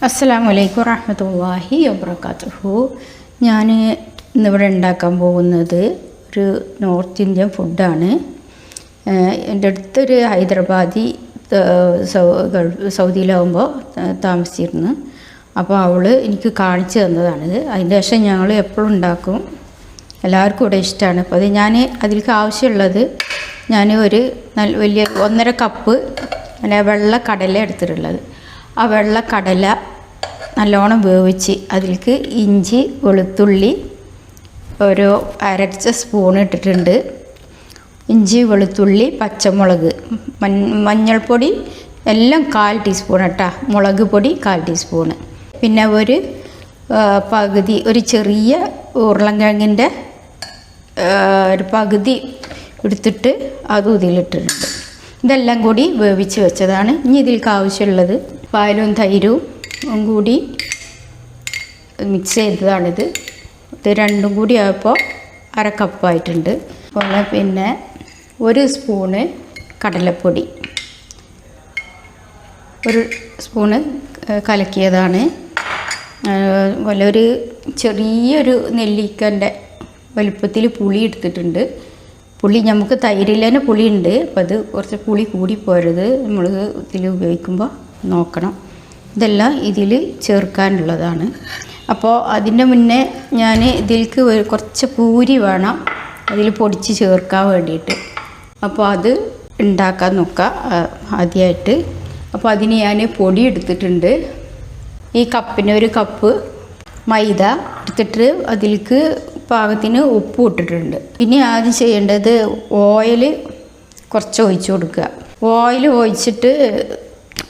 അസ്സലാമു അലൈക്കും വറഹ്മത്തുള്ളാഹി വബറകാതുഹു. ഞാൻ ഇന്നിവിടെ ഉണ്ടാക്കാൻ പോകുന്നത് ഒരു നോർത്ത് ഇന്ത്യൻ ഫുഡാണ്. എൻ്റെ അടുത്തൊരു ഹൈദരാബാദി സൗദിയിലാവുമ്പോൾ താമസിച്ചിരുന്നു. അപ്പോൾ അവൾ എനിക്ക് കാണിച്ചു തന്നതാണിത്. അതിൻ്റെ ശേഷം ഞങ്ങൾ എപ്പോഴും ഉണ്ടാക്കും, എല്ലാവർക്കും ഇവിടെ ഇഷ്ടമാണ്. അപ്പോൾ അത് ഞാൻ അതിലേക്ക് ആവശ്യമുള്ളത് ഞാൻ ഒരു വലിയ 1.5 കപ്പ് വെള്ള കടല എടുത്തിട്ടുള്ളത്. ആ വെള്ള കടല നല്ലോണം വേവിച്ച് അതിലേക്ക് ഇഞ്ചി വെളുത്തുള്ളി ഒരു അരച്ച സ്പൂൺ ഇട്ടിട്ടുണ്ട്. ഇഞ്ചി വെളുത്തുള്ളി പച്ചമുളക് മഞ്ഞൾപ്പൊടി എല്ലാം 1/4 ടീസ്പൂൺ കേട്ടോ. മുളക് പൊടി 1/4 ടീസ്പൂണ്. പിന്നെ ഒരു ചെറിയ ഉരുളൻകിഴങ്ങിൻ്റെ ഒരു പകുതി എടുത്തിട്ട് അതും ഇതിലിട്ടിട്ടുണ്ട്. ഇതെല്ലാം കൂടി വേവിച്ച് വെച്ചതാണ്. ഇനി ഇതിലേക്ക് ആവശ്യമുള്ളത് പാലും തൈരും കൂടി മിക്സ് ചെയ്തതാണിത്. ഇത് രണ്ടും കൂടി ആയപ്പോൾ 1/2 കപ്പായിട്ടുണ്ട്. പിന്നെ 1 സ്പൂണ് കടലപ്പൊടി, 1 സ്പൂണ് കലക്കിയതാണ്. ഒരു ചെറിയൊരു നെല്ലിക്കൻ്റെ വലുപ്പത്തിൽ പുളി എടുത്തിട്ടുണ്ട്. പുളി നമുക്ക് തൈരിൽ തന്നെ പുളിയുണ്ട്. അപ്പോൾ അത് കുറച്ച് പുളി കൂടി പോരുത്, നമ്മൾ ഇതിൽ ഉപയോഗിക്കുമ്പോൾ നോക്കണം. ഇതെല്ലാം ഇതിൽ ചേർക്കാനുള്ളതാണ്. അപ്പോൾ അതിൻ്റെ മുന്നേ ഞാൻ ഇതിലേക്ക് കുറച്ച് പൂരി വേണം അതിൽ പൊടിച്ച് ചേർക്കാൻ വേണ്ടിയിട്ട്. അപ്പോൾ അത് ഉണ്ടാക്കാൻ നോക്കാം ആദ്യമായിട്ട്. അപ്പോൾ അതിന് ഞാൻ പൊടി എടുത്തിട്ടുണ്ട്. ഈ കപ്പിന് 1 കപ്പ് മൈദ എടുത്തിട്ട് അതിലേക്ക് പാകത്തിന് ഉപ്പ് ഇട്ടിട്ടുണ്ട്. ഇനി ആദ്യം ചെയ്യേണ്ടത് ഓയിൽ കുറച്ച് ഒഴിച്ച് കൊടുക്കുക. ഓയിൽ ഒഴിച്ചിട്ട്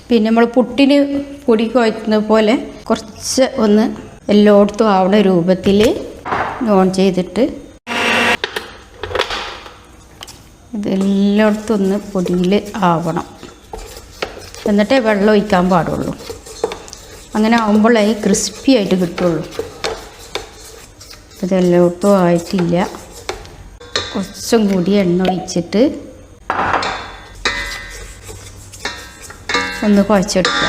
പിന്നെ നമ്മൾ പുട്ടിന് പൊടി കുഴക്കുന്ന പോലെ കുറച്ച് ഒന്ന് എല്ലായിടത്തും ആവുന്ന രൂപത്തിൽ ഓൺ ചെയ്തിട്ട് ഇതെല്ലായിടത്തും ഒന്ന് പൊടിയിൽ ആവണം. എന്നിട്ടേ വെള്ളം ഒഴിക്കാൻ പാടുള്ളൂ. അങ്ങനെ ആവുമ്പോഴേ ക്രിസ്പി ആയിട്ട് കിട്ടുള്ളൂ. ഇതെല്ലായിടത്തും ആയിട്ടില്ല. കുറച്ചും കൂടി എണ്ണ ഒഴിച്ചിട്ട് ഒന്ന് കുഴച്ചെടുക്കുക.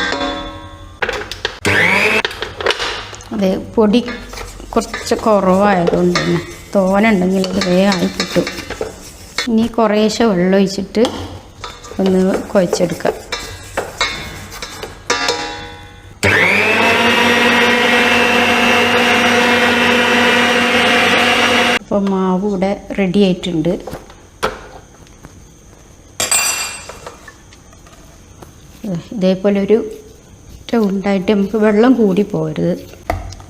അതെ, പൊടി കുറച്ച് കുറവായതുകൊണ്ട് തന്നെ തോനുണ്ടെങ്കിൽ ഇത് വേഗം ആയി കിട്ടും. ഇനി കുറേശ്ശെ വെള്ളം ഒഴിച്ചിട്ട് ഒന്ന് കുഴച്ചെടുക്കുക. അപ്പോൾ മാവ് ഇവിടെ റെഡി ആയിട്ടുണ്ട്. ഇതേപോലെ ഒരു ഉണ്ടായിട്ട് നമുക്ക് വെള്ളം കൂടി പോരുത്.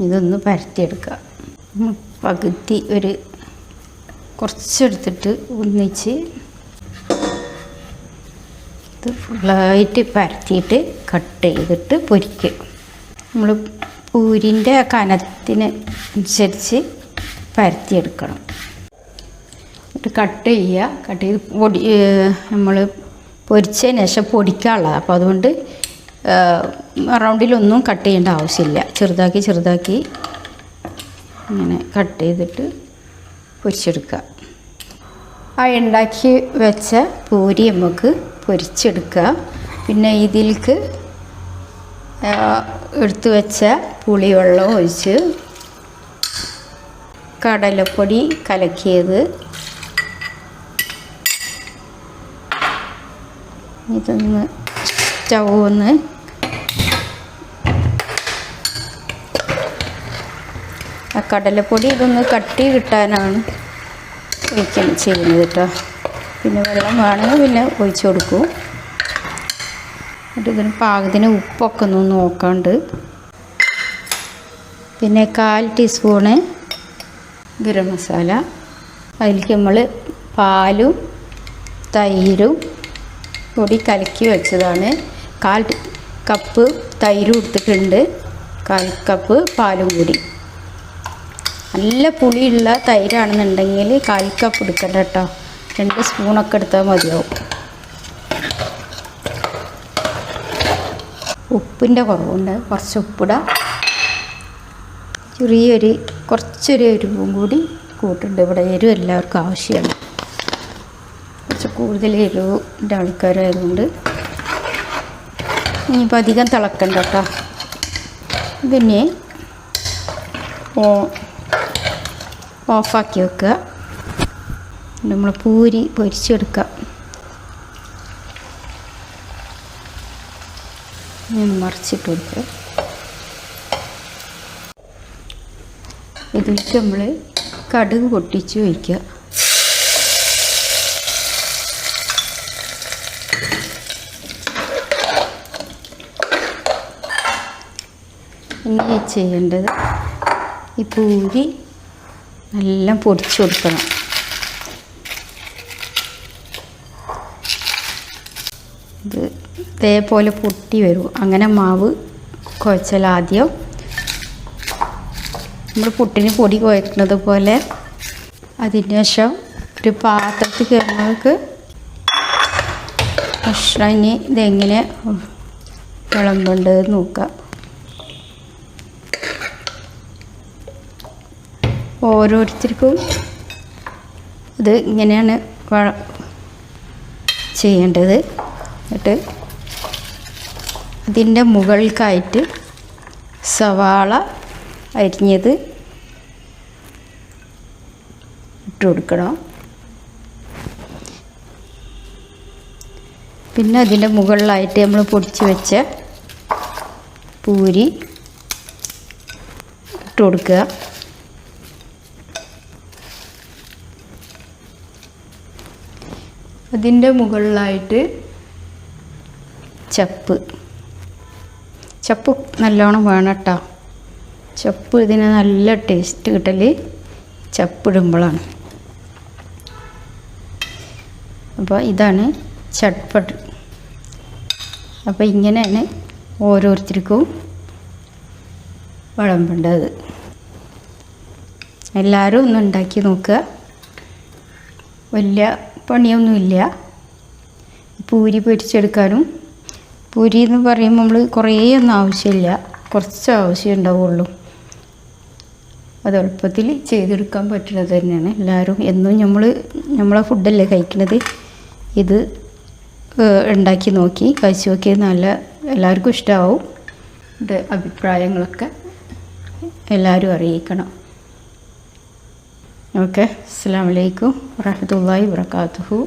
ഇതൊന്ന് പരത്തിയെടുക്കുക. പകുതി കുറച്ചെടുത്തിട്ട് ഒന്നിച്ച് ഇത് ഫുള്ളായിട്ട് പരത്തിയിട്ട് കട്ട് ചെയ്തിട്ട് പൊരിക്കുക. നമ്മൾ പൂരിൻ്റെ കനത്തിന് അനുസരിച്ച് പരത്തിയെടുക്കണം. എന്നിട്ട് കട്ട് ചെയ്യുക. കട്ട് ചെയ്ത് നമ്മൾ പൊരിച്ചതിന് ശേഷം പൊടിക്കാനുള്ളത്. അപ്പോൾ അതുകൊണ്ട് റൗണ്ടിലൊന്നും കട്ട് ചെയ്യേണ്ട ആവശ്യമില്ല. ചെറുതാക്കി ഇങ്ങനെ കട്ട് ചെയ്തിട്ട് പൊരിച്ചെടുക്കുക. ആ ഉണ്ടാക്കി വെച്ച പൂരി നമുക്ക് പൊരിച്ചെടുക്കുക. പിന്നെ ഇതിലേക്ക് എടുത്തു വെച്ച പുളിവെള്ളം ഒഴിച്ച് കടലപ്പൊടി കലക്കിയത് ഇതൊന്ന് സ്റ്റൗന്ന് ആ കടലപ്പൊടി ഇതൊന്ന് കട്ടി കിട്ടാനാണ് ചെയ്യുന്നത് കേട്ടോ. പിന്നെ വെള്ളം വേണമെങ്കിൽ പിന്നെ ഒഴിച്ച് കൊടുക്കും. എന്നിട്ട് ഇതിന് പാകത്തിന് ഉപ്പൊക്കെ ഒന്ന് നോക്കാണ്ട്. പിന്നെ 1/4 ടീസ്പൂണ് ഗരം മസാല. അതിലേക്ക് നമ്മൾ പാലും തൈരും പൊടി കലക്കി വെച്ചതാണ്. 1/4 കപ്പ് തൈരും എടുത്തിട്ടുണ്ട്, 1/4 കപ്പ് പാലും കൂടി. നല്ല പുളിയുള്ള തൈരാണെന്നുണ്ടെങ്കിൽ 1/4 കപ്പ് എടുക്കണ്ട കേട്ടോ, 2 സ്പൂണൊക്കെ എടുത്താൽ മതിയാവും. ഉപ്പിൻ്റെ കുറവുണ്ട്, കുറച്ച് ഉപ്പിടാം. കുറച്ചൊരു എരിവും കൂടി കൂട്ടുണ്ട്. ഇവിടെ എരിവ് എല്ലാവർക്കും ആവശ്യമാണ്. കുറച്ച് കൂടുതൽ എരിവിൻ്റെ ആൾക്കാരായതുകൊണ്ട് ഇനിയിപ്പോൾ അധികം തിളക്കണ്ട കേട്ടോ. ഇതിനെ ഓഫാക്കി വെക്കുക. നമ്മൾ പൂരി പൊരിച്ചെടുക്കുക. മറിച്ചിട്ട് കൊടുക്കുക. ഇതിലേക്ക് നമ്മൾ കടുക് പൊട്ടിച്ച് ഒഴിക്കുക. ഇനി ചെയ്യേണ്ടത് ഈ പൂരി നല്ല പൊടിച്ചു കൊടുക്കണം. ഇത് ഇതേപോലെ പൊട്ടി വരും. അങ്ങനെ മാവ് കുഴച്ചാൽ ആദ്യം നമ്മൾ പുട്ടിന് പൊടി കുഴക്കുന്നത് പോലെ അതിന് ശേഷം ഒരു പാത്രത്തിൽ കയറുന്നവർക്ക് ഇനി ഇതെങ്ങനെ വിളമ്പേണ്ടത് നോക്കാം. ഓരോരുത്തർക്കും ഇത് ഇങ്ങനെയാണ് ചെയ്യേണ്ടത്. എന്നിട്ട് അതിൻ്റെ മുകൾക്കായിട്ട് സവാള അരിഞ്ഞത് ഇട്ട് കൊടുക്കണം. പിന്നെ അതിൻ്റെ മുകളിലായിട്ട് നമ്മൾ പൊടിച്ച് വെച്ച പൂരി ഇട്ട് കൊടുക്കുക. അതിൻ്റെ മുകളിലായിട്ട് ചപ്പ് നല്ലോണം വേണം കേട്ടോ. ചപ്പ് ഇതിന് നല്ല ടേസ്റ്റ് കിട്ടൽ ചപ്പിടുമ്പോഴാണ്. അപ്പോൾ ഇതാണ് ചട്പട്ട്. അപ്പോൾ ഇങ്ങനെയാണ് ഓരോരുത്തർക്കും വിളമ്പേണ്ടത്. എല്ലാവരും ഒന്ന് ഉണ്ടാക്കി നോക്കുക. വലിയ പണിയൊന്നുമില്ല. പൂരി പൊരിച്ചെടുക്കാനും, പൂരി എന്ന് പറയുമ്പോൾ നമ്മൾ കുറേ ഒന്നും ആവശ്യമില്ല, കുറച്ച് ആവശ്യം ഉണ്ടാവുള്ളൂ. അത് എളുപ്പത്തിൽ ചെയ്തെടുക്കാൻ പറ്റുന്നത് തന്നെയാണ്. എല്ലാവരും എന്നും നമ്മളെ ഫുഡല്ലേ കഴിക്കുന്നത്. ഇത് ഉണ്ടാക്കി നോക്കി കഴിച്ച് നോക്കി എല്ലാവർക്കും ഇഷ്ടമാവും. ഇത് അഭിപ്രായങ്ങളൊക്കെ എല്ലാവരും അറിയിക്കണം. ഓക്കെ, അസ്സലാമു അലൈക്കും വറഹ്മത്തുള്ളാഹി വബറകാതുഹു.